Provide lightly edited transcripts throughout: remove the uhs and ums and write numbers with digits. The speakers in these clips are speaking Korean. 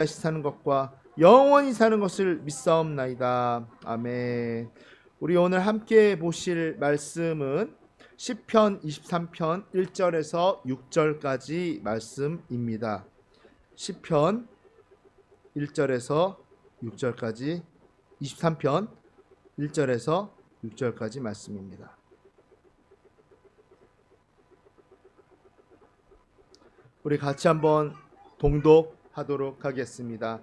다시 사는 것과 영원히 사는 것을 믿사옵나이다. 아멘. 우리 오늘 함께 보실 말씀은 시편 23편 1절에서 6절까지 말씀입니다. 시편 1절에서 6절까지 23편 1절에서 6절까지 말씀입니다. 우리 같이 한번 동독하도록 하겠습니다.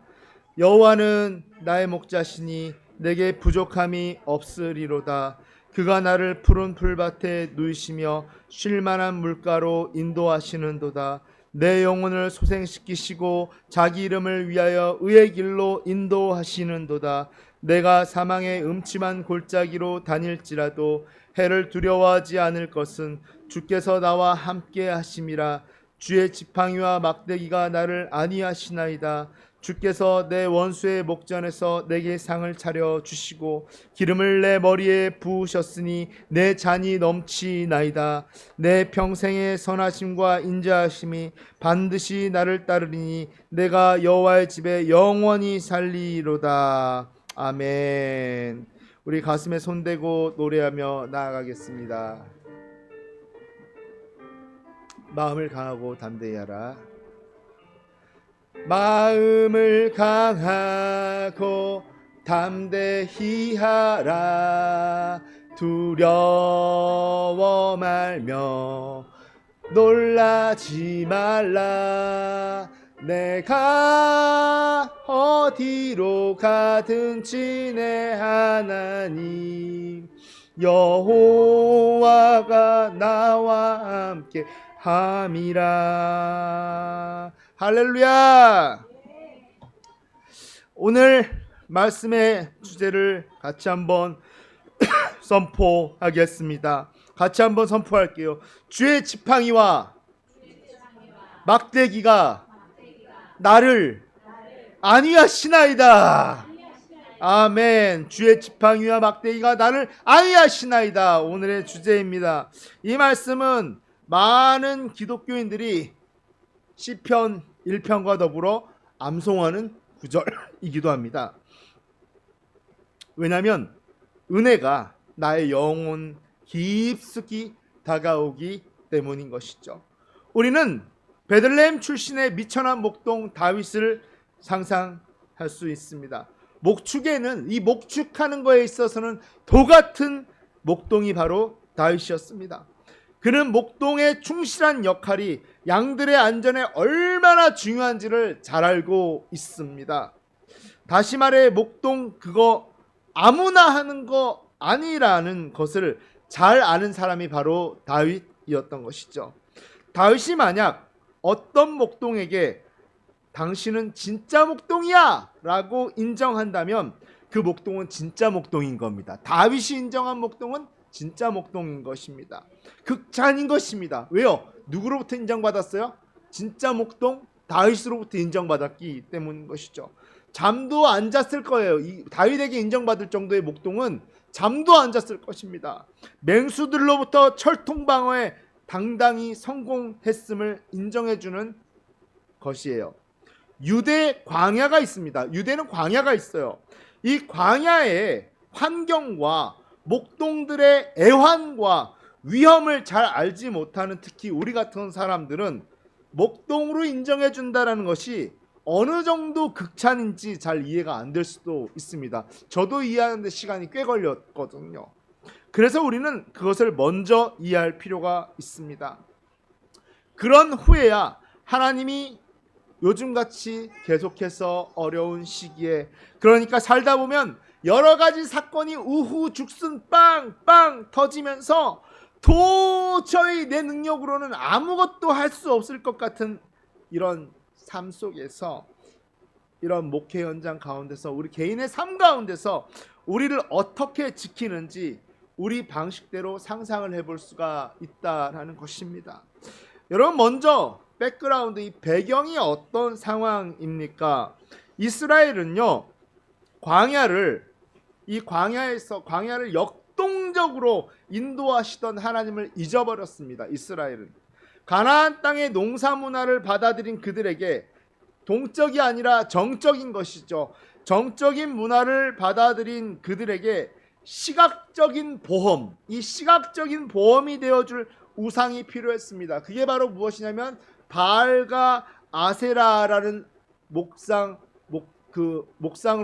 여호와는 나의 목자시니 내게 부족함이 없으리로다. 그가 나를 푸른 풀밭에 누이시며 쉴만한 물가로 인도하시는도다. 내 영혼을 소생시키시고 자기 이름을 위하여 의의 길로 인도하시는도다. 내가 사망의 음침한 골짜기로 다닐지라도 해를 두려워하지 않을 것은 주께서 나와 함께 하심이라. 주의 지팡이와 막대기가 나를 안위하시나이다. 주께서 내 원수의 목전에서 내게 상을 차려 주시고 기름을 내 머리에 부으셨으니 내 잔이 넘치나이다. 내 평생의 선하심과 인자하심이 반드시 나를 따르리니 내가 여호와의 집에 영원히 살리로다. 아멘. 우리 가슴에 손대고 노래하며 나아가겠습니다. 마음을 강하고 담대히 하라. 마음을 강하고 담대히 하라. 두려워 말며 놀라지 말라. 내가 어디로 가든지 내 하나님 여호와가 나와 함께 함이라. 할렐루야. 오늘 말씀의 주제를 같이 한번 선포하겠습니다. 같이 한번 선포할게요. 주의 지팡이와 막대기가 나를 안위하시나이다. 아멘. 주의 지팡이와 막대기가 나를 안위하시나이다. 오늘의 주제입니다. 이 말씀은 많은 기독교인들이 시편 1편과 더불어 암송하는 구절이기도 합니다. 왜냐하면 은혜가 나의 영혼 깊숙이 다가오기 때문인 것이죠. 우리는 베들레헴 출신의 미천한 목동 다윗을 상상할 수 있습니다. 목축에는, 이 목축하는 거에 있어서는 도 같은 목동이 바로 다윗이었습니다. 그는 목동의 충실한 역할이 양들의 안전에 얼마나 중요한지를 잘 알고 있습니다. 다시 말해 목동 그거 아무나 하는 거 아니라는 것을 잘 아는 사람이 바로 다윗이었던 것이죠. 다윗이 만약 어떤 목동에게 당신은 진짜 목동이야 라고 인정한다면 그 목동은 진짜 목동인 겁니다. 다윗이 인정한 목동은 진짜 목동인 것입니다. 극찬인 것입니다. 왜요? 누구로부터 인정받았어요? 진짜 목동 다윗으로부터 인정받았기 때문인 것이죠. 잠도 안 잤을 거예요. 다윗에게 인정받을 정도의 목동은 잠도 안 잤을 것입니다. 맹수들로부터 철통방어에 당당히 성공했음을 인정해주는 것이에요. 유대 광야가 있습니다. 유대는 광야가 있어요. 이 광야의 환경과 목동들의 애환과 위험을 잘 알지 못하는 특히 우리 같은 사람들은 목동으로 인정해 준다는 것이 어느 정도 극찬인지 잘 이해가 안 될 수도 있습니다. 저도 이해하는데 시간이 꽤 걸렸거든요. 그래서 우리는 그것을 먼저 이해할 필요가 있습니다. 그런 후에야 하나님이 요즘같이 계속해서 어려운 시기에, 그러니까 살다 보면 여러 가지 사건이 우후죽순 빵빵 터지면서 도저히 내 능력으로는 아무것도 할 수 없을 것 같은 이런 삶 속에서, 이런 목회 현장 가운데서, 우리 개인의 삶 가운데서 우리를 어떻게 지키는지 우리 방식대로 상상을 해볼 수가 있다라는 것입니다. 여러분, 먼저 백그라운드, 이 배경이 어떤 상황입니까? 이스라엘은요, 광야를 역동적으로 인도하시던 하나님을 잊어버렸습니다. 이스라엘은 가나안 땅의 농사 문화를 받아들인 그들에게 동적이 아니라 정적인 것이죠. 정적인 문화를 받아들인 그들에게 시각적인 보험, 이 시각적인 보험이 되어줄 우상이 필요했습니다. 그게 바로 무엇이냐면 바알과 아세라라는 목상으로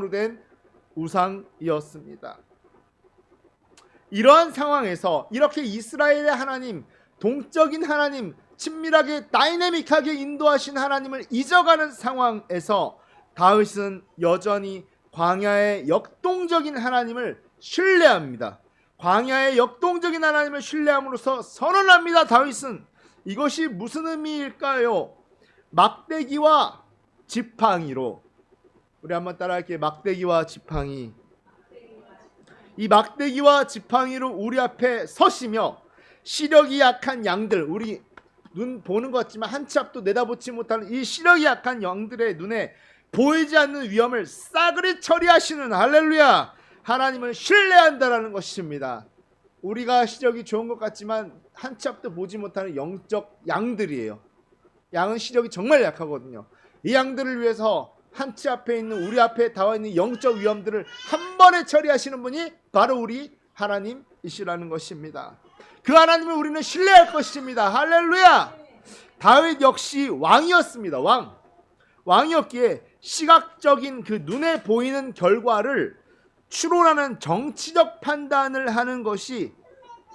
된 우상이었습니다. 이러한 상황에서 이렇게 이스라엘의 하나님, 동적인 하나님, 친밀하게 다이내믹하게 인도하신 하나님을 잊어가는 상황에서 다윗은 여전히 광야의 역동적인 하나님을 신뢰합니다. 광야의 역동적인 하나님을 신뢰함으로써 선언합니다. 다윗은 이것이 무슨 의미일까요? 막대기와 지팡이로, 우리 한번 따라할게요. 막대기와 지팡이. 이 막대기와 지팡이로 우리 앞에 서시며 시력이 약한 양들, 우리 눈 보는 것 같지만 한 치 앞도 내다보지 못하는 이 시력이 약한 양들의 눈에 보이지 않는 위험을 싸그리 처리하시는, 할렐루야, 하나님을 신뢰한다라는 것입니다. 우리가 시력이 좋은 것 같지만 한 치 앞도 보지 못하는 영적 양들이에요. 양은 시력이 정말 약하거든요. 이 양들을 위해서 한 치 앞에 있는, 우리 앞에 나와 있는 영적 위험들을 한 번에 처리하시는 분이 바로 우리 하나님이시라는 것입니다. 그 하나님을 우리는 신뢰할 것입니다. 할렐루야. 다윗 역시 왕이었습니다. 왕이었기에 시각적인 그 눈에 보이는 결과를 추론하는 정치적 판단을 하는 것이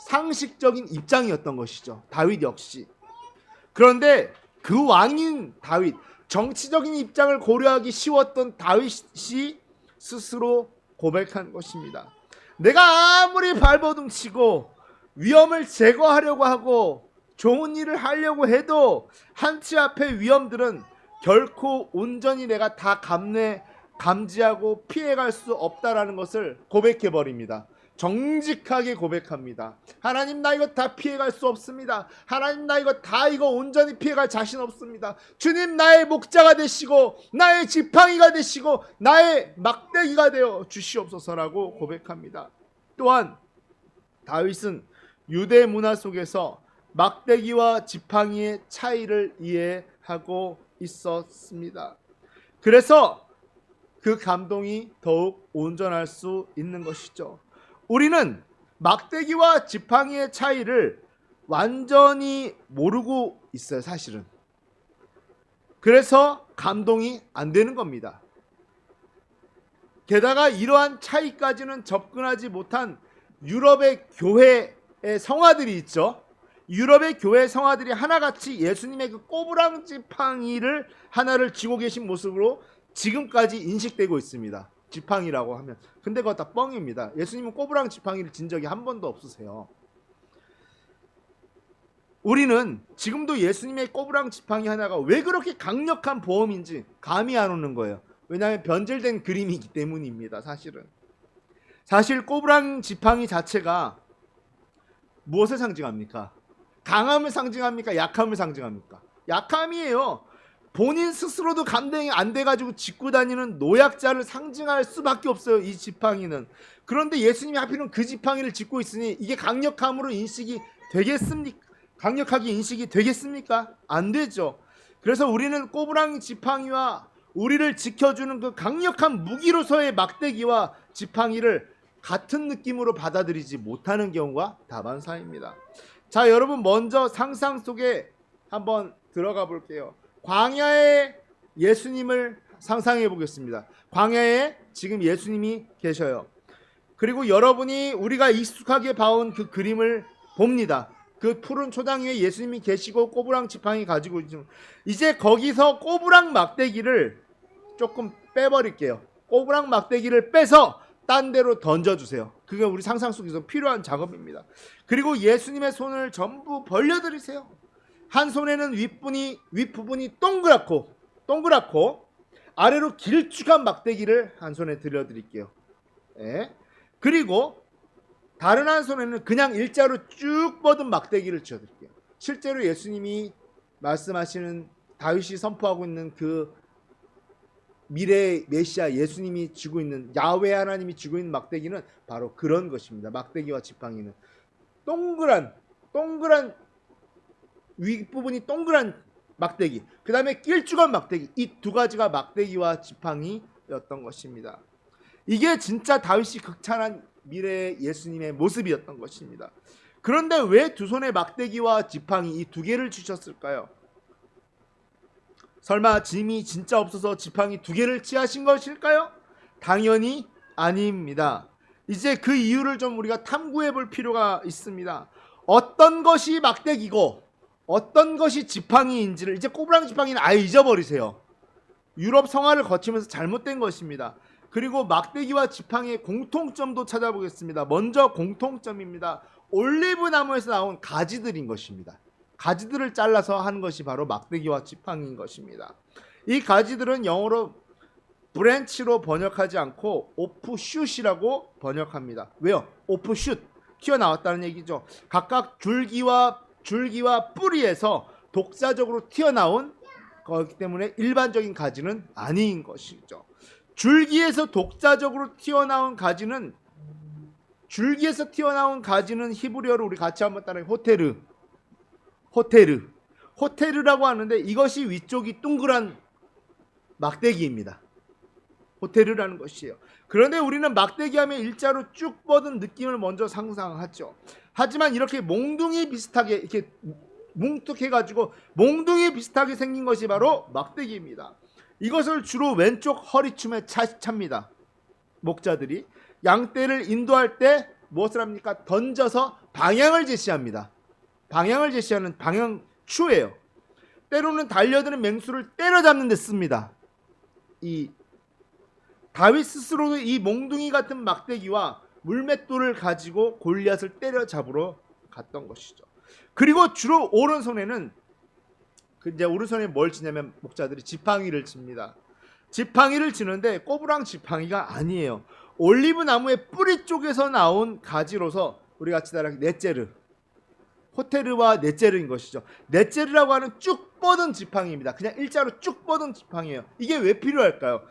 상식적인 입장이었던 것이죠. 다윗 역시. 그런데 그 왕인 다윗, 정치적인 입장을 고려하기 쉬웠던 다윗이 스스로 고백한 것입니다. 내가 아무리 발버둥 치고 위험을 제거하려고 하고 좋은 일을 하려고 해도 한 치 앞의 위험들은 결코 온전히 내가 다 감지하고 피해갈 수 없다라는 것을 고백해버립니다. 정직하게 고백합니다. 하나님, 나 이거 다 피해갈 수 없습니다. 하나님, 나 이거 온전히 피해갈 자신 없습니다. 주님, 나의 목자가 되시고 나의 지팡이가 되시고 나의 막대기가 되어 주시옵소서라고 고백합니다. 또한 다윗은 유대 문화 속에서 막대기와 지팡이의 차이를 이해하고 있었습니다. 그래서 그 감동이 더욱 온전할 수 있는 것이죠. 우리는 막대기와 지팡이의 차이를 완전히 모르고 있어요, 사실은. 그래서 감동이 안 되는 겁니다. 게다가 이러한 차이까지는 접근하지 못한 유럽의 교회의 성화들이 있죠. 유럽의 교회 성화들이 하나같이 예수님의 그 꼬부랑 지팡이를 하나를 쥐고 계신 모습으로 지금까지 인식되고 있습니다. 지팡이라고 하면. 근데 그거 다 뻥입니다. 예수님은 꼬부랑 지팡이를 진 적이 한 번도 없으세요. 우리는 지금도 예수님의 꼬부랑 지팡이 하나가 왜 그렇게 강력한 보험인지 감이 안 오는 거예요. 왜냐하면 변질된 그림이기 때문입니다. 사실 꼬부랑 지팡이 자체가 무엇을 상징합니까? 강함을 상징합니까? 약함을 상징합니까? 약함이에요. 본인 스스로도 감당이 안 돼가지고 짚고 다니는 노약자를 상징할 수밖에 없어요, 이 지팡이는. 그런데 예수님이 하필은 그 지팡이를 짚고 있으니 이게 강력함으로 인식이 되겠습니까? 강력하게 인식이 되겠습니까? 안 되죠. 그래서 우리는 꼬부랑 지팡이와 우리를 지켜주는 그 강력한 무기로서의 막대기와 지팡이를 같은 느낌으로 받아들이지 못하는 경우가 다반사입니다. 자, 여러분, 먼저 상상 속에 한번 들어가 볼게요. 광야에 예수님을 상상해 보겠습니다. 광야에 지금 예수님이 계셔요. 그리고 여러분이 우리가 익숙하게 봐온 그 그림을 봅니다. 그 푸른 초당 위에 예수님이 계시고 꼬부랑 지팡이 가지고 있죠. 이제 거기서 꼬부랑 막대기를 조금 빼버릴게요. 꼬부랑 막대기를 빼서 딴 데로 던져주세요. 그게 우리 상상 속에서 필요한 작업입니다. 그리고 예수님의 손을 전부 벌려드리세요. 한 손에는 윗부분이 동그랗고 아래로 길쭉한 막대기를 한 손에 들려드릴게요. 네. 그리고 다른 한 손에는 그냥 일자로 쭉 뻗은 막대기를 쥐어드릴게요. 실제로 예수님이 말씀하시는, 다윗이 선포하고 있는 그 미래의 메시아 예수님이 쥐고 있는, 야훼 하나님이 쥐고 있는 막대기는 바로 그런 것입니다. 막대기와 지팡이는 동그란 윗부분이 동그란 막대기, 그 다음에 낄주건 막대기, 이 두 가지가 막대기와 지팡이였던 것입니다. 이게 진짜 다윗이 극찬한 미래의 예수님의 모습이었던 것입니다. 그런데 왜 두 손에 막대기와 지팡이 이 두 개를 주셨을까요? 설마 짐이 진짜 없어서 지팡이 두 개를 취하신 것일까요? 당연히 아닙니다. 이제 그 이유를 좀 우리가 탐구해 볼 필요가 있습니다. 어떤 것이 막대기고 어떤 것이 지팡이인지를 이제 꼬부랑 지팡이는 아예 잊어버리세요. 유럽 성화를 거치면서 잘못된 것입니다. 그리고 막대기와 지팡이의 공통점도 찾아보겠습니다. 먼저 공통점입니다. 올리브 나무에서 나온 가지들인 것입니다. 가지들을 잘라서 하는 것이 바로 막대기와 지팡이인 것입니다. 이 가지들은 영어로 브랜치로 번역하지 않고 오프슛이라고 번역합니다. 왜요? 오프슛, 튀어나왔다는 얘기죠. 각각 줄기와 뿌리에서 독자적으로 튀어나온 거기 때문에 일반적인 가지는 아닌 것이죠. 줄기에서 독자적으로 튀어나온 가지는 히브리어로 우리 같이 한번 따라해. 호테르라고 하는데 이것이 위쪽이 둥그란 막대기입니다. 호테르라는 것이에요. 그런데 우리는 막대기 하면 일자로 쭉 뻗은 느낌을 먼저 상상하죠. 하지만 이렇게 몽둥이 비슷하게 이렇게 뭉툭해가지고 몽둥이 비슷하게 생긴 것이 바로 막대기입니다. 이것을 주로 왼쪽 허리춤에 찹니다. 목자들이 양떼를 인도할 때 무엇을 합니까? 던져서 방향을 제시합니다. 방향을 제시하는 방향추예요. 때로는 달려드는 맹수를 때려잡는 데 씁니다. 이 다윗 스스로도 이 몽둥이 같은 막대기와 물맷돌을 가지고 골리앗을 때려잡으러 갔던 것이죠. 그리고 주로 오른손에 뭘 치냐면 목자들이 지팡이를 칩니다. 지팡이를 치는데 꼬부랑 지팡이가 아니에요. 올리브 나무의 뿌리 쪽에서 나온 가지로서 우리 같이 따라 넷제르, 호테르와 넷제르인 것이죠. 넷제르라고 하는 쭉 뻗은 지팡이입니다. 그냥 일자로 쭉 뻗은 지팡이에요. 이게 왜 필요할까요?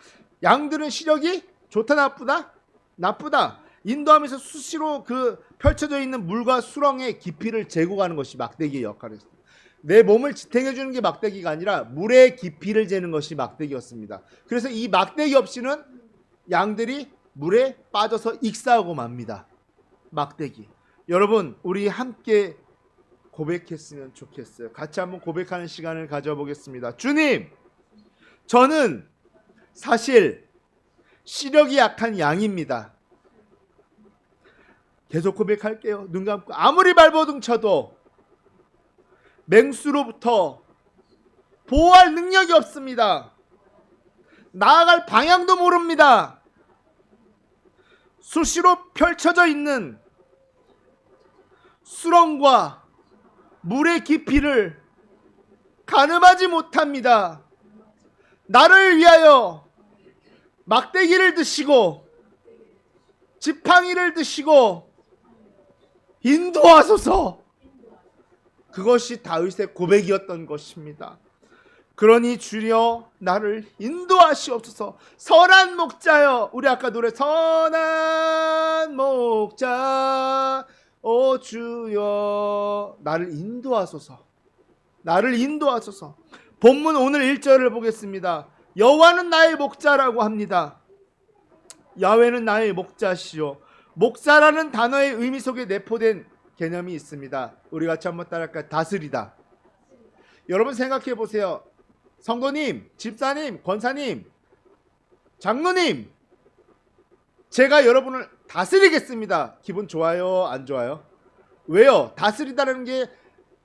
양들은 시력이 좋다 나쁘다? 나쁘다. 인도하면서 수시로 그 펼쳐져 있는 물과 수렁의 깊이를 재고 가는 것이 막대기의 역할이었습니다. 내 몸을 지탱해 주는 게 막대기가 아니라 물의 깊이를 재는 것이 막대기였습니다. 그래서 이 막대기 없이는 양들이 물에 빠져서 익사하고 맙니다. 막대기. 여러분, 우리 함께 고백했으면 좋겠어요. 같이 한번 고백하는 시간을 가져보겠습니다. 주님, 저는 사실 시력이 약한 양입니다. 계속 고백할게요. 눈 감고 아무리 발버둥 쳐도 맹수로부터 보호할 능력이 없습니다. 나아갈 방향도 모릅니다. 수시로 펼쳐져 있는 수렁과 물의 깊이를 가늠하지 못합니다. 나를 위하여 막대기를 드시고 지팡이를 드시고 인도하소서. 그것이 다윗의 고백이었던 것입니다. 그러니 주여 나를 인도하시옵소서. 선한 목자여, 우리 아까 노래 선한 목자 오 주여 나를 인도하소서. 나를 인도하소서. 본문 오늘 1절을 보겠습니다. 여호와는 나의 목자라고 합니다. 야훼는 나의 목자시요. 목자라는 단어의 의미 속에 내포된 개념이 있습니다. 우리 같이 한번 따라할까요? 다스리다. 여러분 생각해 보세요. 성도님, 집사님, 권사님, 장로님, 제가 여러분을 다스리겠습니다. 기분 좋아요? 안 좋아요? 왜요? 다스리다라는 게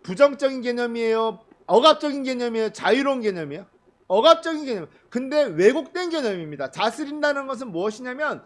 부정적인 개념이에요? 억압적인 개념이에요? 자유로운 개념이에요? 억압적인 개념. 근데 왜곡된 개념입니다. 다스린다는 것은 무엇이냐면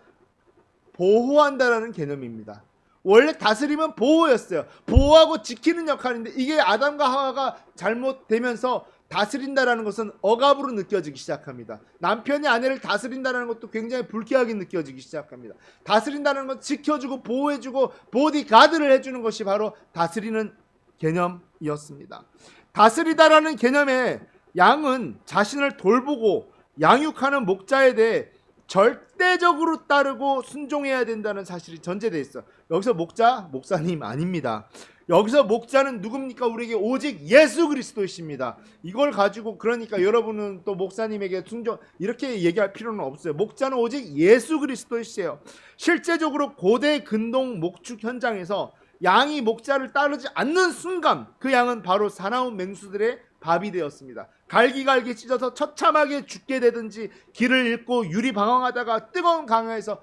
보호한다라는 개념입니다. 원래 다스림은 보호였어요. 보호하고 지키는 역할인데 이게 아담과 하와가 잘못되면서 다스린다라는 것은 억압으로 느껴지기 시작합니다. 남편이 아내를 다스린다는 것도 굉장히 불쾌하게 느껴지기 시작합니다. 다스린다는 건 지켜주고 보호해주고 보디가드를 해주는 것이 바로 다스리는 개념이었습니다. 다스리다라는 개념에 양은 자신을 돌보고 양육하는 목자에 대해 절대적으로 따르고 순종해야 된다는 사실이 전제되어 있어. 여기서 목자, 목사님 아닙니다. 여기서 목자는 누굽니까? 우리에게 오직 예수 그리스도이십니다. 이걸 가지고 그러니까 여러분은 또 목사님에게 순종 이렇게 얘기할 필요는 없어요. 목자는 오직 예수 그리스도이시에요. 실제적으로 고대 근동 목축 현장에서 양이 목자를 따르지 않는 순간 그 양은 바로 사나운 맹수들의 밥이 되었습니다. 갈기갈기 찢어서 처참하게 죽게 되든지 길을 잃고 유리방황하다가 뜨거운 강야에서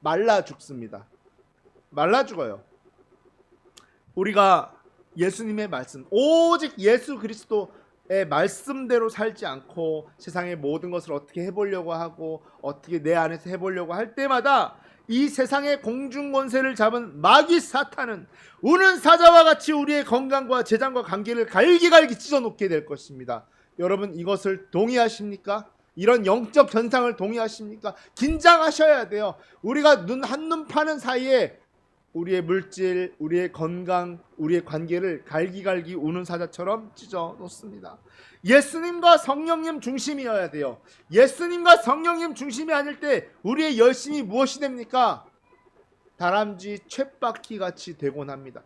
말라 죽습니다. 말라 죽어요. 우리가 예수님의 말씀, 오직 예수 그리스도의 말씀대로 살지 않고 세상의 모든 것을 어떻게 해보려고 하고 어떻게 내 안에서 해보려고 할 때마다 이 세상의 공중권세를 잡은 마귀 사탄은 우는 사자와 같이 우리의 건강과 재산과 관계를 갈기갈기 찢어놓게 될 것입니다. 여러분 이것을 동의하십니까? 이런 영적 현상을 동의하십니까? 긴장하셔야 돼요. 우리가 눈 한눈 파는 사이에 우리의 물질, 우리의 건강, 우리의 관계를 갈기갈기 우는 사자처럼 찢어 놓습니다. 예수님과 성령님 중심이어야 돼요. 예수님과 성령님 중심이 아닐 때 우리의 열심이 무엇이 됩니까? 다람쥐 쳇바퀴 같이 되곤 합니다.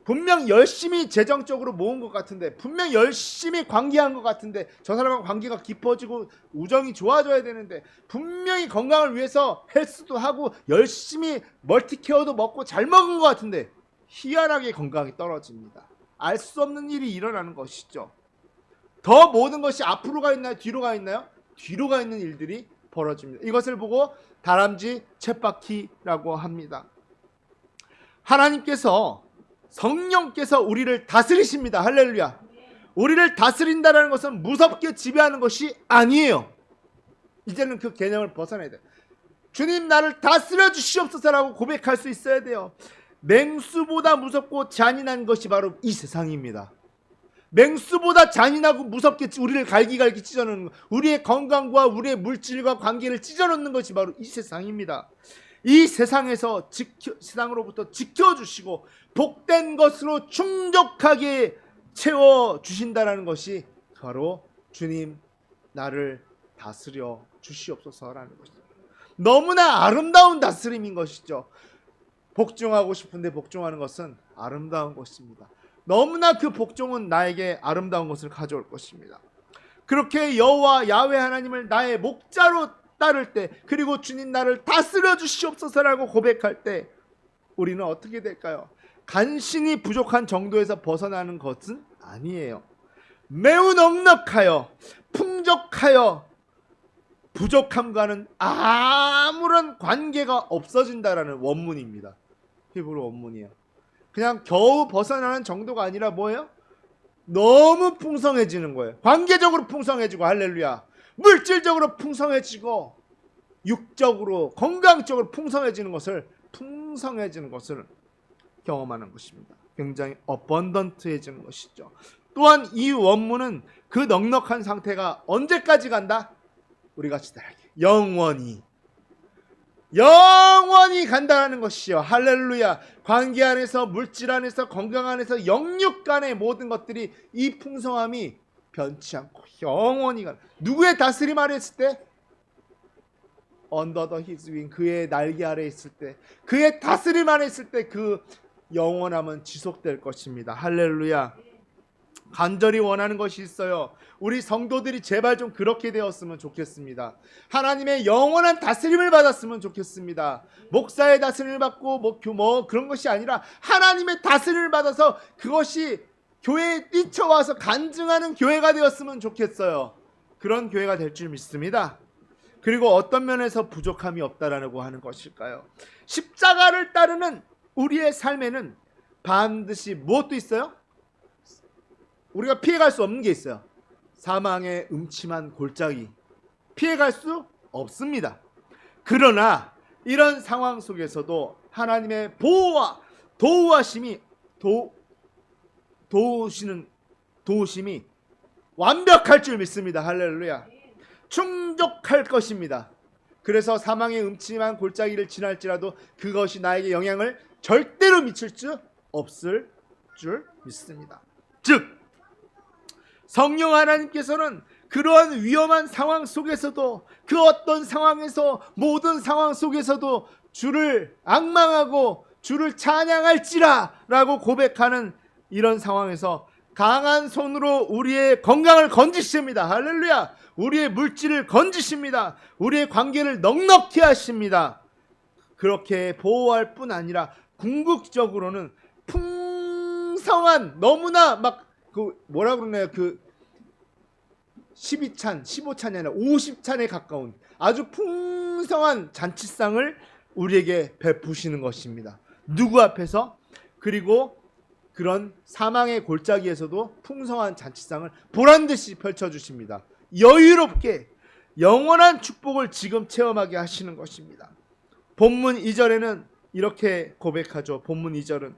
분명 열심히 재정적으로 모은 것 같은데, 분명 열심히 관계한 것 같은데, 저 사람과 관계가 깊어지고 우정이 좋아져야 되는데, 분명히 건강을 위해서 헬스도 하고 열심히 멀티케어도 먹고 잘 먹은 것 같은데 희한하게 건강이 떨어집니다. 알 수 없는 일이 일어나는 것이죠. 더 모든 것이 앞으로 가 있나요? 뒤로 가 있나요? 뒤로 가 있는 일들이 벌어집니다. 이것을 보고 다람쥐 쳇바퀴라고 합니다. 하나님께서 성령께서 우리를 다스리십니다. 할렐루야. 우리를 다스린다는 것은 무섭게 지배하는 것이 아니에요. 이제는 그 개념을 벗어나야 돼요. 주님 나를 다스려 주시옵소서라고 고백할 수 있어야 돼요. 맹수보다 무섭고 잔인한 것이 바로 이 세상입니다. 맹수보다 잔인하고 무섭게 우리를 갈기갈기 찢어놓는, 우리의 건강과 우리의 물질과 관계를 찢어놓는 것이 바로 이 세상입니다. 이 세상에서 세상으로부터 지켜주시고 복된 것으로 충족하게 채워주신다는 것이 바로 주님 나를 다스려 주시옵소서라는 것입니다. 너무나 아름다운 다스림인 것이죠. 복종하고 싶은데 복종하는 것은 아름다운 것입니다. 너무나 그 복종은 나에게 아름다운 것을 가져올 것입니다. 그렇게 여호와 야훼 하나님을 나의 목자로 따를 때, 그리고 주님 나를 다스려 주시옵소서라고 고백할 때 우리는 어떻게 될까요? 간신히 부족한 정도에서 벗어나는 것은 아니에요. 매우 넉넉하여 풍족하여 부족함과는 아무런 관계가 없어진다라는 원문입니다. 히브리 원문이에요. 그냥 겨우 벗어나는 정도가 아니라 뭐예요? 너무 풍성해지는 거예요. 관계적으로 풍성해지고, 할렐루야. 물질적으로 풍성해지고 육적으로 건강적으로 풍성해지는 것을 경험하는 것입니다. 굉장히 어번던트해지는 것이죠. 또한 이 원문은 그 넉넉한 상태가 언제까지 간다? 우리 같이 다 영원히 간다는 것이요. 할렐루야. 관계 안에서, 물질 안에서, 건강 안에서, 영육 간의 모든 것들이 이 풍성함이 변치 않고 영원히 간. 누구의 다스림 아래 있을 때? Under the his wing, 그의 날개 아래 있을 때, 그의 다스림 안에 있을 때 그 영원함은 지속될 것입니다. 할렐루야. 간절히 원하는 것이 있어요. 우리 성도들이 제발 좀 그렇게 되었으면 좋겠습니다. 하나님의 영원한 다스림을 받았으면 좋겠습니다. 목사의 다스림을 받고 뭐 그런 것이 아니라 하나님의 다스림을 받아서 그것이 교회에 뛰쳐와서 간증하는 교회가 되었으면 좋겠어요. 그런 교회가 될 줄 믿습니다. 그리고 어떤 면에서 부족함이 없다라고 하는 것일까요? 십자가를 따르는 우리의 삶에는 반드시 무엇도 있어요? 우리가 피해갈 수 없는 게 있어요. 사망의 음침한 골짜기, 피해갈 수 없습니다. 그러나 이런 상황 속에서도 하나님의 보호와 도우심이 완벽할 줄 믿습니다. 할렐루야. 충족할 것입니다. 그래서 사망의 음침한 골짜기를 지날지라도 그것이 나에게 영향을 절대로 미칠 수 없을 줄 믿습니다. 즉 성령 하나님께서는 그러한 위험한 상황 속에서도, 그 어떤 상황에서, 모든 상황 속에서도 주를 앙망하고 주를 찬양할지라 라고 고백하는 이런 상황에서 강한 손으로 우리의 건강을 건지십니다. 할렐루야. 우리의 물질을 건지십니다. 우리의 관계를 넉넉히 하십니다. 그렇게 보호할 뿐 아니라 궁극적으로는 풍성한, 너무나 막 뭐라 그러나요? 12찬, 15찬이 아니라 50찬에 가까운 아주 풍성한 잔치상을 우리에게 베푸시는 것입니다. 누구 앞에서? 그리고 그런 사망의 골짜기에서도 풍성한 잔치상을 보란듯이 펼쳐주십니다. 여유롭게 영원한 축복을 지금 체험하게 하시는 것입니다. 본문 2절에는 이렇게 고백하죠. 본문 2절은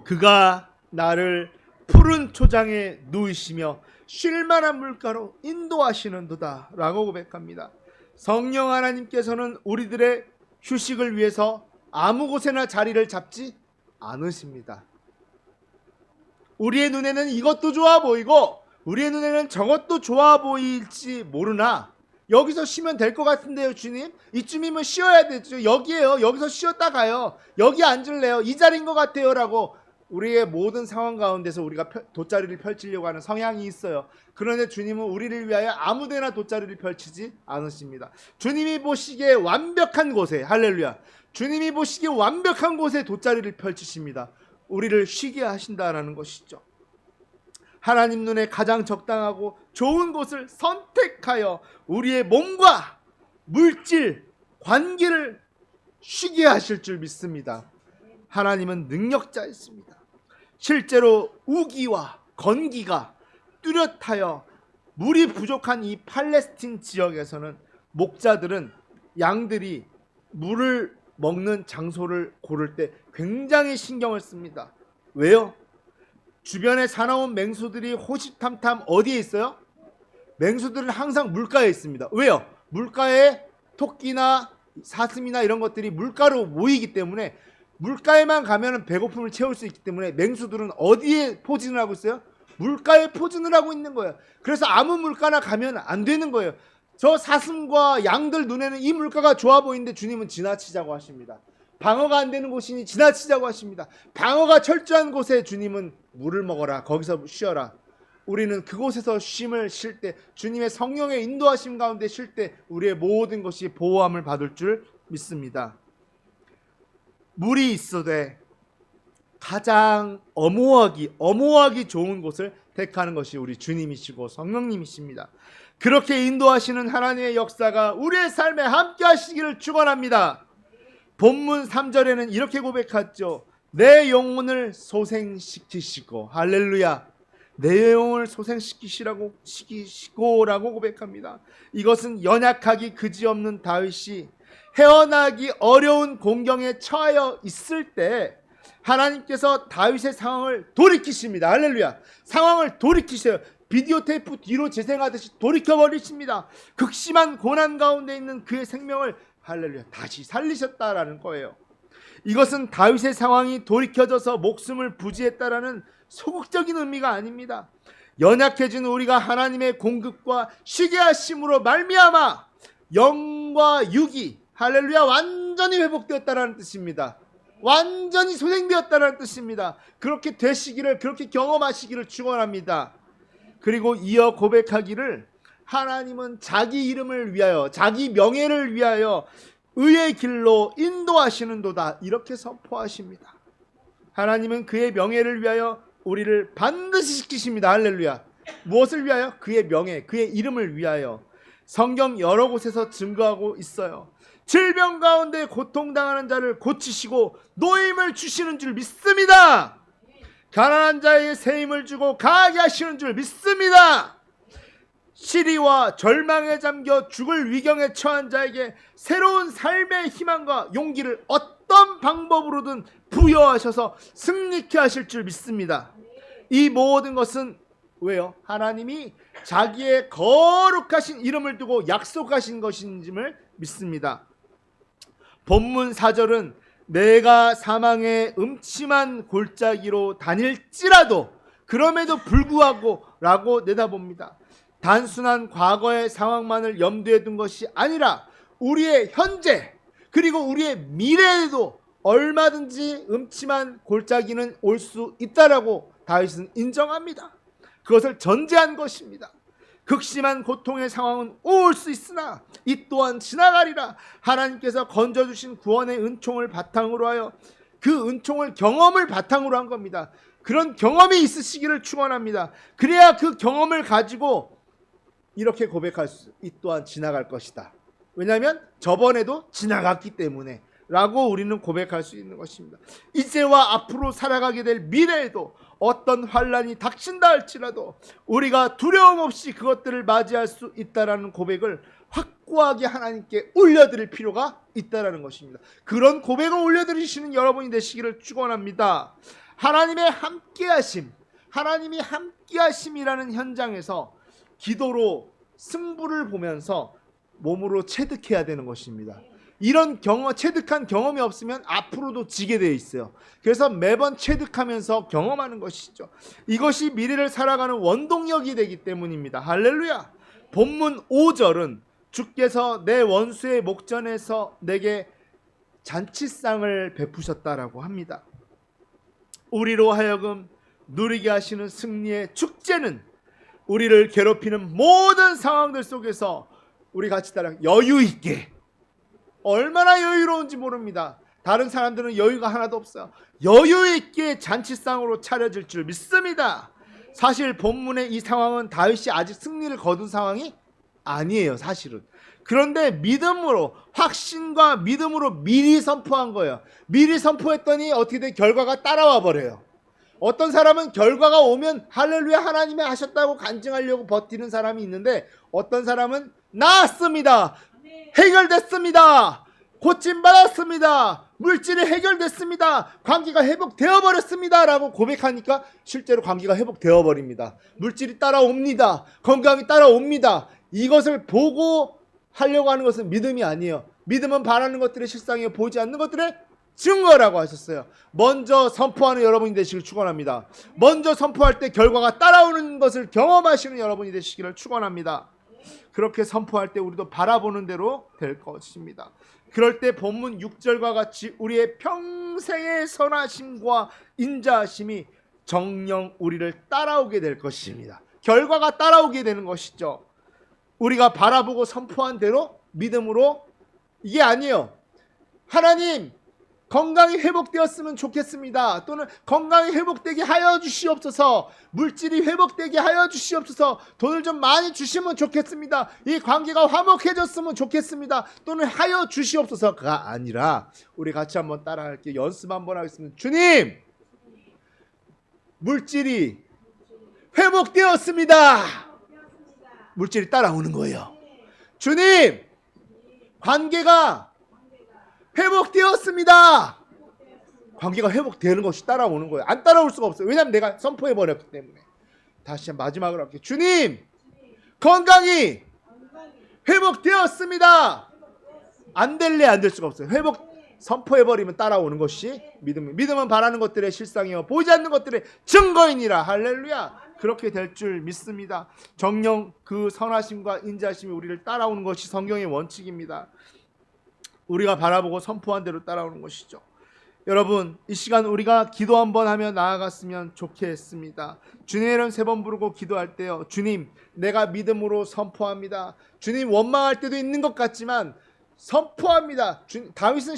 그가 나를 푸른 초장에 누이시며 쉴만한 물가로 인도하시는도다 라고 고백합니다. 성령 하나님께서는 우리들의 휴식을 위해서 아무 곳에나 자리를 잡지 않으십니다. 우리의 눈에는 이것도 좋아 보이고 우리의 눈에는 저것도 좋아 보일지 모르나 여기서 쉬면 될 것 같은데요 주님? 이쯤이면 쉬어야 되죠. 여기에요. 여기서 쉬었다 가요. 여기 앉을래요. 이 자리인 것 같아요 라고 우리의 모든 상황 가운데서 우리가 돗자리를 펼치려고 하는 성향이 있어요. 그런데 주님은 우리를 위하여 아무데나 돗자리를 펼치지 않으십니다. 주님이 보시기에 완벽한 곳에, 할렐루야, 주님이 보시기에 완벽한 곳에 돗자리를 펼치십니다. 우리를 쉬게 하신다라는 것이죠. 하나님 눈에 가장 적당하고 좋은 곳을 선택하여 우리의 몸과 물질, 관계를 쉬게 하실 줄 믿습니다. 하나님은 능력자이십니다. 실제로 우기와 건기가 뚜렷하여 물이 부족한 이 팔레스틴 지역에서는 목자들은 양들이 물을 먹는 장소를 고를 때 굉장히 신경을 씁니다. 왜요? 주변에 사나운 맹수들이 호시탐탐 어디에 있어요? 맹수들은 항상 물가에 있습니다. 왜요? 물가에 토끼나 사슴이나 이런 것들이 물가로 모이기 때문에 물가에만 가면 배고픔을 채울 수 있기 때문에 맹수들은 어디에 포진을 하고 있어요? 물가에 포진을 하고 있는 거예요. 그래서 아무 물가나 가면 안 되는 거예요. 저 사슴과 양들 눈에는 이 물가가 좋아 보이는데 주님은 지나치자고 하십니다. 방어가 안 되는 곳이니 지나치자고 하십니다. 방어가 철저한 곳에 주님은 물을 먹어라. 거기서 쉬어라. 우리는 그곳에서 쉼을 쉴 때, 주님의 성령의 인도하심 가운데 쉴 때 우리의 모든 것이 보호함을 받을 줄 믿습니다. 물이 있어도 가장 엄호하기 좋은 곳을 택하는 것이 우리 주님이시고 성령님이십니다. 그렇게 인도하시는 하나님의 역사가 우리의 삶에 함께 하시기를 축원합니다. 본문 3절에는 이렇게 고백하죠. 내 영혼을 소생시키시고, 할렐루야, 내 영혼을 소생시키시라고 시키시고라고 고백합니다. 이것은 연약하기 그지없는 다윗이 헤어나기 어려운 공경에 처하여 있을 때 하나님께서 다윗의 상황을 돌이키십니다. 할렐루야. 상황을 돌이키셔요. 비디오 테이프 뒤로 재생하듯이 돌이켜버리십니다. 극심한 고난 가운데 있는 그의 생명을, 할렐루야, 다시 살리셨다라는 거예요. 이것은 다윗의 상황이 돌이켜져서 목숨을 부지했다라는 소극적인 의미가 아닙니다. 연약해진 우리가 하나님의 공급과 쉬게 하심으로 말미암아 영과 육이, 할렐루야, 완전히 회복되었다는 뜻입니다. 완전히 소생되었다는 뜻입니다. 그렇게 되시기를, 그렇게 경험하시기를 축원합니다. 그리고 이어 고백하기를 하나님은 자기 이름을 위하여, 자기 명예를 위하여 의의 길로 인도하시는도다, 이렇게 선포하십니다. 하나님은 그의 명예를 위하여 우리를 반드시 시키십니다. 할렐루야. 무엇을 위하여? 그의 명예, 그의 이름을 위하여. 성경 여러 곳에서 증거하고 있어요. 질병 가운데 고통당하는 자를 고치시고 노임을 주시는 줄 믿습니다. 가난한 자에게 새 힘을 주고 강하게 하시는 줄 믿습니다. 시리와 절망에 잠겨 죽을 위경에 처한 자에게 새로운 삶의 희망과 용기를 어떤 방법으로든 부여하셔서 승리케 하실 줄 믿습니다. 이 모든 것은 왜요? 하나님이 자기의 거룩하신 이름을 두고 약속하신 것인지를 믿습니다. 본문 4절은 내가 사망의 음침한 골짜기로 다닐지라도 그럼에도 불구하고 라고 내다봅니다. 단순한 과거의 상황만을 염두에 둔 것이 아니라 우리의 현재 그리고 우리의 미래에도 얼마든지 음침한 골짜기는 올 수 있다라고 다윗은 인정합니다. 그것을 전제한 것입니다. 극심한 고통의 상황은 올 수 있으나 이 또한 지나가리라. 하나님께서 건져주신 구원의 은총을 바탕으로 하여 그 은총을 경험을 바탕으로 한 겁니다. 그런 경험이 있으시기를 축원합니다. 그래야 그 경험을 가지고 이렇게 고백할 수, 이 또한 지나갈 것이다. 왜냐하면 저번에도 지나갔기 때문에 라고 우리는 고백할 수 있는 것입니다. 이제와 앞으로 살아가게 될 미래에도 어떤 환란이 닥친다 할지라도 우리가 두려움 없이 그것들을 맞이할 수 있다라는 고백을 확고하게 하나님께 올려드릴 필요가 있다라는 것입니다. 그런 고백을 올려드리시는 여러분이 되시기를 축원합니다. 하나님의 함께하심, 하나님이 함께하심이라는 현장에서 기도로 승부를 보면서 몸으로 체득해야 되는 것입니다. 이런 체득한 경험이 없으면 앞으로도 지게 되어 있어요. 그래서 매번 체득하면서 경험하는 것이죠. 이것이 미래를 살아가는 원동력이 되기 때문입니다. 할렐루야. 본문 5절은 주께서 내 원수의 목전에서 내게 잔치상을 베푸셨다라고 합니다. 우리로 하여금 누리게 하시는 승리의 축제는 우리를 괴롭히는 모든 상황들 속에서 우리 같이 따라 여유 있게, 얼마나 여유로운지 모릅니다. 다른 사람들은 여유가 하나도 없어요. 여유 있게 잔치상으로 차려질 줄 믿습니다. 사실 본문의 이 상황은 다윗이 아직 승리를 거둔 상황이 아니에요, 사실은. 그런데 믿음으로, 확신과 믿음으로 미리 선포한 거예요. 미리 선포했더니 어떻게 된 결과가 따라와 버려요. 어떤 사람은 결과가 오면 할렐루야 하나님이 하셨다고 간증하려고 버티는 사람이 있는데, 어떤 사람은 나았습니다, 해결됐습니다, 고침받았습니다, 물질이 해결됐습니다, 관계가 회복되어 버렸습니다 라고 고백하니까 실제로 관계가 회복되어 버립니다. 물질이 따라옵니다. 건강이 따라옵니다. 이것을 보고 하려고 하는 것은 믿음이 아니에요. 믿음은 바라는 것들의 실상이요 보이지 않는 것들의 증거라고 하셨어요. 먼저 선포하는 여러분이 되시길 축원합니다. 먼저 선포할 때 결과가 따라오는 것을 경험하시는 여러분이 되시기를 축원합니다. 그렇게 선포할 때 우리도 바라보는 대로 될 것입니다. 그럴 때 본문 6절과 같이 우리의 평생의 선하심과 인자하심이 정녕 우리를 따라오게 될 것입니다. 결과가 따라오게 되는 것이죠. 우리가 바라보고 선포한 대로 믿음으로, 이게 아니에요. 하나님 건강이 회복되었으면 좋겠습니다. 또는 건강이 회복되게 하여 주시옵소서. 물질이 회복되게 하여 주시옵소서. 돈을 좀 많이 주시면 좋겠습니다. 이 관계가 화목해졌으면 좋겠습니다. 또는 하여 주시옵소서가 아니라 우리 같이 한번 따라할게요. 연습 한번 하겠습니다. 주님, 물질이 회복되었습니다. 물질이 따라오는 거예요. 주님, 관계가 회복되었습니다. 관계가 회복되는 것이 따라오는 거예요. 안 따라올 수가 없어요. 왜냐하면 내가 선포해 버렸기 때문에. 다시 마지막으로 할게요. 주님, 건강이 회복되었습니다. 안 될래 안 될 수가 없어요. 선포해 버리면 따라오는 것이 믿음은 바라는 것들의 실상이요 보이지 않는 것들의 증거이니라. 할렐루야. 그렇게 될 줄 믿습니다. 정녕 그 선하심과 인자심이 우리를 따라오는 것이 성경의 원칙입니다. 우리가 바라보고 선포한 대로 따라오는 것이죠. 여러분, 이 시간 우리가 기도 한번 하며 나아갔으면 좋겠습니다. 주님의 이름 3번 부르고 기도할 때요, 주님, 내가 믿음으로 선포합니다. 주님, 원망할 때도 있는 것 같지만 선포합니다. 다윗의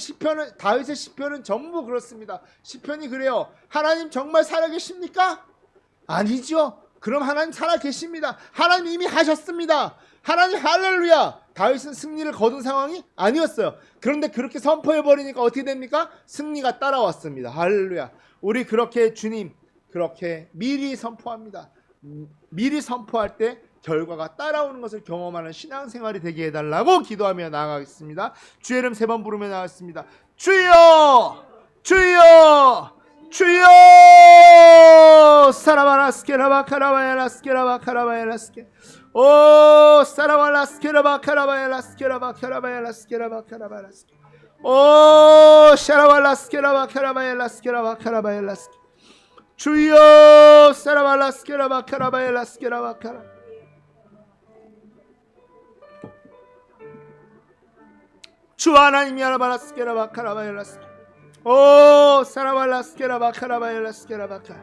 시편은 전부 그렇습니다. 시편이 그래요. 하나님 정말 살아계십니까? 아니죠. 그럼 하나님 살아계십니다. 하나님 이미 하셨습니다. 하나님 할렐루야. 다윗은 승리를 거둔 상황이 아니었어요. 그런데 그렇게 선포해버리니까 어떻게 됩니까? 승리가 따라왔습니다. 할렐루야. 우리 그렇게 주님, 그렇게 미리 선포합니다. 미리 선포할 때 결과가 따라오는 것을 경험하는 신앙생활이 되게 해달라고 기도하며 나아가겠습니다. 주의 이름 3번 부르며 나아가겠습니다. 주여, 주여, 주여. 사라바라스케라바 카라바야라스케라바 카라바야라스케. 오 사라발라스케라바 카라바야라스케라바 카라바야라스케라바 카라바야라스케. 오 샤라발라스케라바 카라바야라스케라바 카라바야라스케. 주여 사라발라스케라바 카라바야라스케라바 카라. 주 하나님이 아라바라스케라 바카라바엘라스케 오 사라발라스케라 바카라바엘라스케라 바카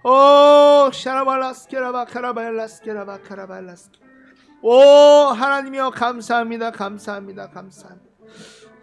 오 샤라발라스케라 바카라바엘라스케라 바카라바엘라스케 오 하나님이여 감사합니다. 감사합니다. 감사합니다.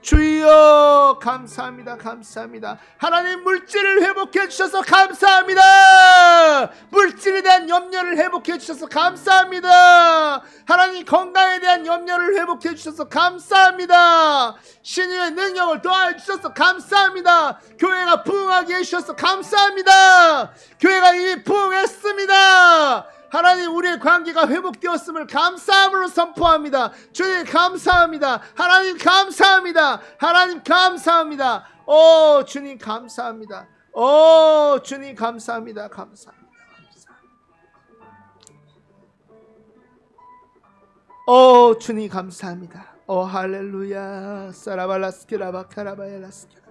주여 감사합니다. 감사합니다. 하나님 물질을 회복해 주셔서 감사합니다. 물질에 대한 염려를 회복해 주셔서 감사합니다. 하나님 건강에 대한 염려를 회복해 주셔서 감사합니다. 신유의 능력을 더해 주셔서 감사합니다. 교회가 부흥하게 해주셔서 감사합니다. 교회가 이미 부흥했습니다. 하나님 우리의 관계가 회복되었음을 감사함으로 선포합니다. 주님 감사합니다. 하나님 감사합니다. 하나님 감사합니다. 오 주님 감사합니다. 오 주님 감사합니다. 감사합니다. 오 주님 감사합니다. 오 할렐루야. 사라발라스케라바카라바엘라스케라.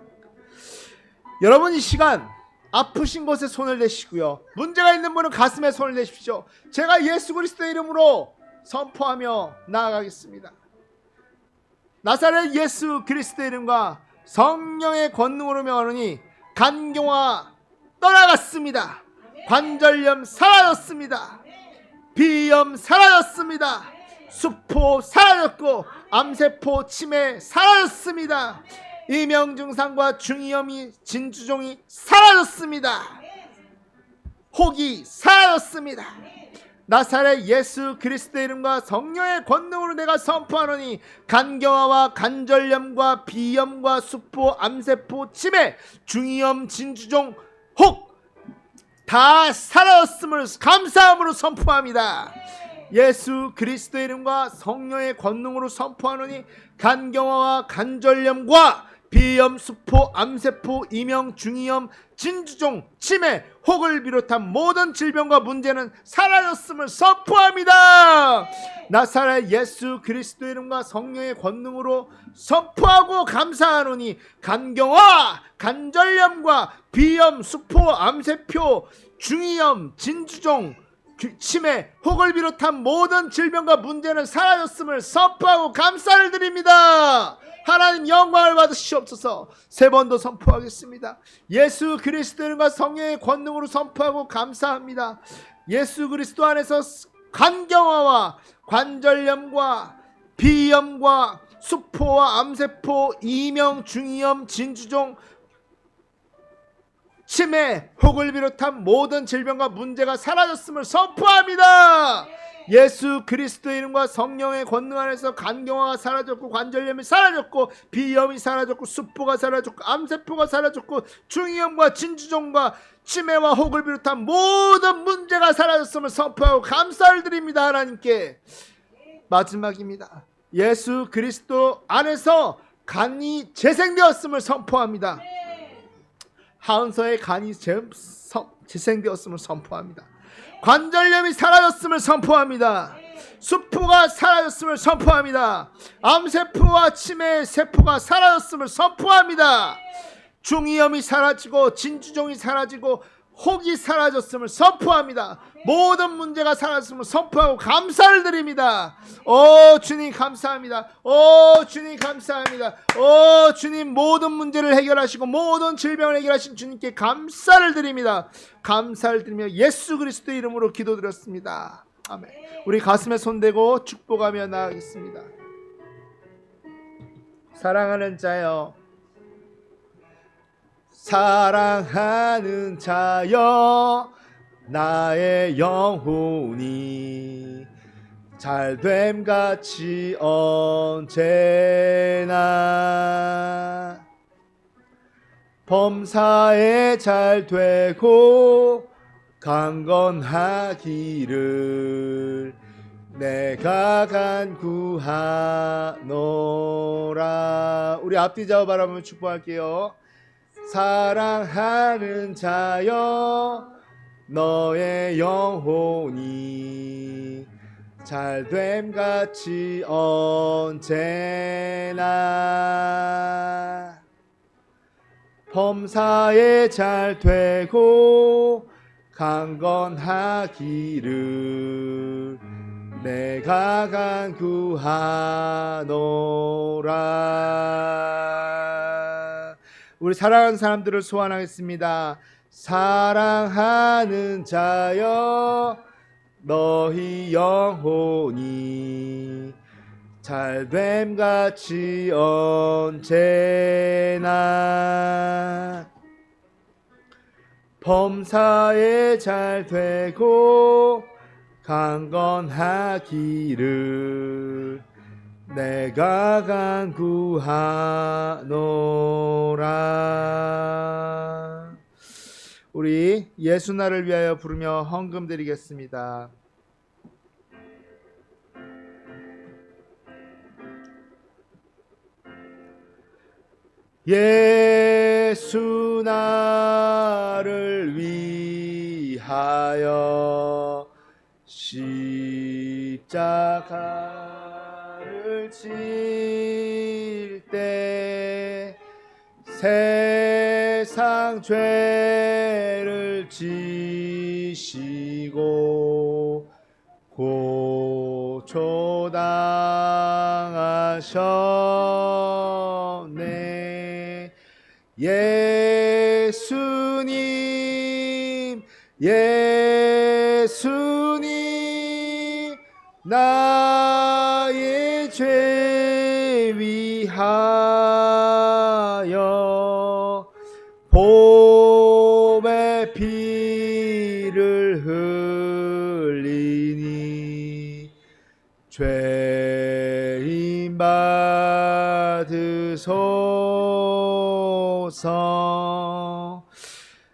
여러분 이 시간 아프신 곳에 손을 대시고요. 문제가 있는 분은 가슴에 손을 대십시오. 제가 예수 그리스도의 이름으로 선포하며 나아가겠습니다. 나사렛 예수 그리스도의 이름과 성령의 권능으로 명하노니 간경화 떠나갔습니다. 관절염 사라졌습니다. 비염 사라졌습니다. 수포 사라졌고 암세포 치매 사라졌습니다. 이명증상과 중이염이 진주종이 사라졌습니다. 혹이 사라졌습니다. 나사렛 예수 그리스도의 이름과 성령의 권능으로 내가 선포하노니 간경화와 관절염과 비염과 수포 암세포 치매 중이염 진주종 혹 다 사라졌음을 감사함으로 선포합니다. 예수 그리스도의 이름과 성령의 권능으로 선포하노니 간경화와 관절염과 비염, 수포, 암세포, 이명, 중이염, 진주종, 치매, 혹을 비롯한 모든 질병과 문제는 사라졌음을 선포합니다. 나사렛 예수 그리스도의 이름과 성령의 권능으로 선포하고 감사하노니 간경화, 관절염과 비염, 수포, 암세포, 중이염, 진주종, 치매, 혹을 비롯한 모든 질병과 문제는 사라졌음을 선포하고 감사를 드립니다. 하나님 영광을 받으시옵소서. 세 번 더 선포하겠습니다. 예수 그리스도인과 성령의 권능으로 선포하고 감사합니다. 예수 그리스도 안에서 간경화와 관절염과 비염과 수포와 암세포, 이명, 중이염, 진주종, 치매, 혹을 비롯한 모든 질병과 문제가 사라졌음을 선포합니다. 예수 그리스도의 이름과 성령의 권능 안에서 간경화가 사라졌고 관절염이 사라졌고 비염이 사라졌고 수포가 사라졌고 암세포가 사라졌고 중이염과 진주종과 치매와 혹을 비롯한 모든 문제가 사라졌음을 선포하고 감사를 드립니다. 하나님께. 마지막입니다. 예수 그리스도 안에서 간이 재생되었음을 선포합니다. 하은서의 간이 재생되었음을 선포합니다. 관절염이 사라졌음을 선포합니다. 수포가 사라졌음을 선포합니다. 암세포와 치매 세포가 사라졌음을 선포합니다. 중이염이 사라지고 진주종이 사라지고 혹이 사라졌음을 선포합니다. 모든 문제가 사라졌음을 선포하고 감사를 드립니다. 오 주님 감사합니다. 오 주님 감사합니다. 오 주님 모든 문제를 해결하시고 모든 질병을 해결하신 주님께 감사를 드립니다. 감사를 드리며 예수 그리스도의 이름으로 기도드렸습니다. 아멘. 우리 가슴에 손대고 축복하며 나아가겠습니다. 사랑하는 자여, 사랑하는 자여, 나의 영혼이 잘됨같이 언제나 범사에 잘되고 강건하기를 내가 간구하노라. 우리 앞뒤 좌우 바라보며 축복할게요. 사랑하는 자여, 너의 영혼이 잘됨같이 언제나 범사에 잘되고 강건하기를 내가 간구하노라. 우리 사랑하는 사람들을 소환하겠습니다. 사랑하는 자여 너희 영혼이 잘됨같이 언제나 범사에 잘되고 강건하기를 내가 간구하노라. 우리 예수나를 위하여 부르며 헌금 드리겠습니다. 예수 나를 위하여 십자가를 질 때 세상 죄를 지시고 고초당하셨네. 예수님 예수님 나의 죄 위하여 봄의 피를 흘리니 죄인 받으소서.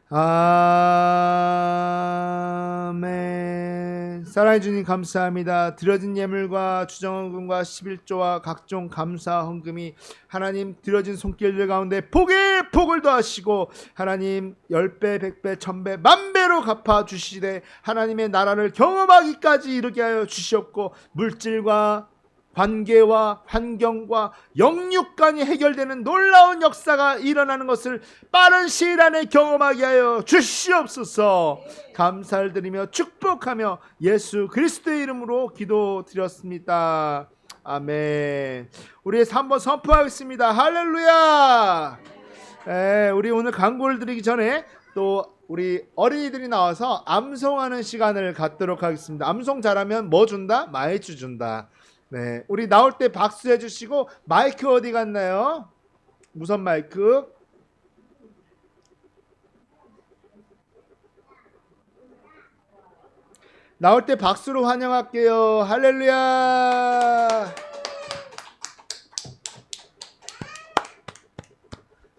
아멘. 사랑해 주님 감사합니다. 드려진 예물과 주정헌금과 11조와 각종 감사 헌금이 하나님 드려진 손길들 가운데 복에 복을 더하시고 하나님 10배 100배 1000배 만배로 갚아주시되 하나님의 나라를 경험하기까지 이르게 하여 주시옵고 물질과 관계와 환경과 영육간이 해결되는 놀라운 역사가 일어나는 것을 빠른 시일 안에 경험하게 하여 주시옵소서. 감사를 드리며 축복하며 예수 그리스도의 이름으로 기도드렸습니다. 아멘. 우리 3번 선포하겠습니다. 할렐루야. 우리 오늘 광고를 드리기 전에 또 우리 어린이들이 나와서 암송하는 시간을 갖도록 하겠습니다. 암송 잘하면 뭐 준다? 마이쮸 준다. 네, 우리 나올 때 박수 해주시고 마이크 어디 갔나요? 무선 마이크. 나올 때 박수로 환영할게요. 할렐루야.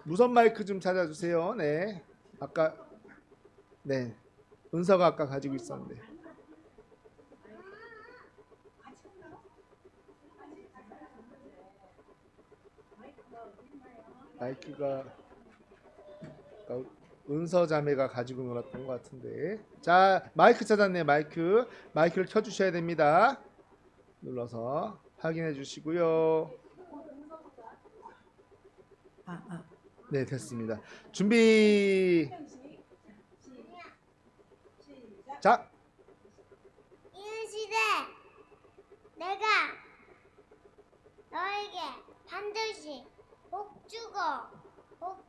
무선 마이크 좀 찾아주세요. 네, 아까 네 은서가 아까 가지고 있었는데. 마이크가 은서 자매가 가지고 놀았던 것 같은데. 자, 마이크 찾았네. 마이크를 켜주셔야 됩니다. 눌러서 확인해 주시고요. 네, 됐습니다. 준비. 자, 이 시대 내가 너에게 반드시 복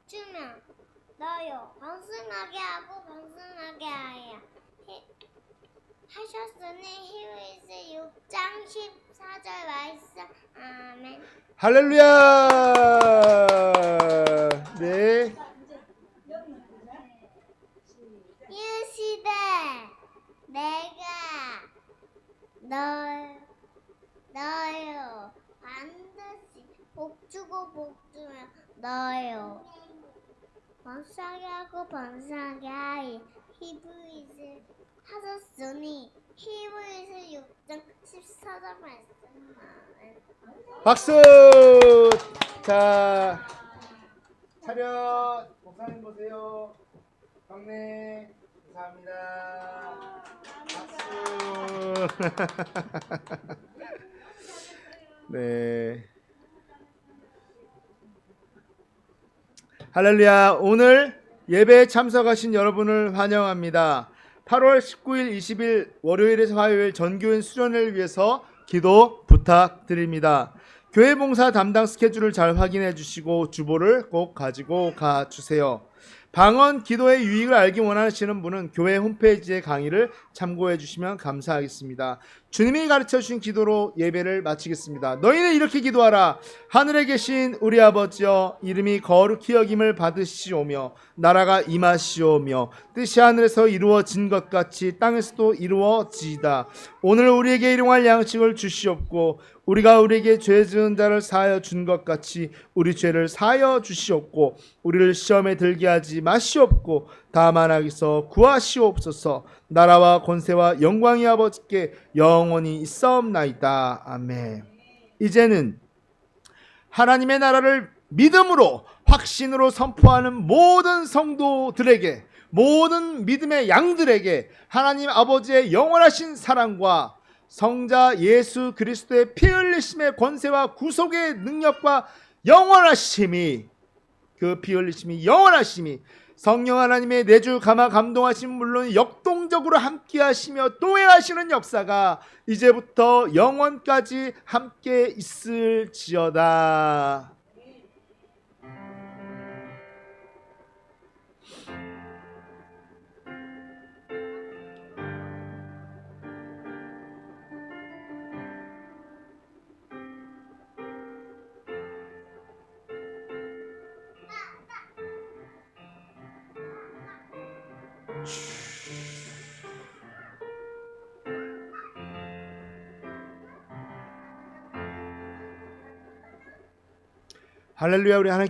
주면 너요 번성하게 하고 번성하게 하여 하셨으니 히브리서 6장 14절 말씀. 아멘. 할렐루야. 네. 이 시대 내가 너요 반드시 복 주면 너요 번성하게 하고 번성하게 하여 히브리서 하셨으니 히브리서 6장 14절 말씀. 박수. 자, 차렷. 목사님 보세요. 경례. 감사합니다. 박수. 네. 할렐루야. 오늘 예배에 참석하신 여러분을 환영합니다. 8월 19일, 20일 월요일에서 화요일 전교인 수련회를 위해서 기도 부탁드립니다. 교회 봉사 담당 스케줄을 잘 확인해 주시고 주보를 꼭 가지고 가 주세요. 방언 기도의 유익을 알기 원하시는 분은 교회 홈페이지의 강의를 참고해 주시면 감사하겠습니다. 주님이 가르쳐 주신 기도로 예배를 마치겠습니다. 너희는 이렇게 기도하라. 하늘에 계신 우리 아버지여, 이름이 거룩히 여김을 받으시오며 나라가 임하시오며 뜻이 하늘에서 이루어진 것 같이 땅에서도 이루어지이다. 오늘 우리에게 일용할 양식을 주시옵고 우리가 우리에게 죄 지은 자를 사하여 준 것 같이 우리 죄를 사하여 주시옵고 우리를 시험에 들게 하지 마시옵고 다만 악에서 구하시옵소서. 나라와 권세와 영광이 아버지께 영원히 있사옵나이다. 아멘. 이제는 하나님의 나라를 믿음으로 확신으로 선포하는 모든 성도들에게, 모든 믿음의 양들에게 하나님 아버지의 영원하신 사랑과 성자 예수 그리스도의 피 흘리심의 권세와 구속의 능력과 영원하심이, 그 피 흘리심이 영원하심이 성령 하나님의 내주 감화 감동하심 물론 역동적으로 함께 하시며 또 행하시는 역사가 이제부터 영원까지 함께 있을지어다. 할렐루야. 우리 하나님께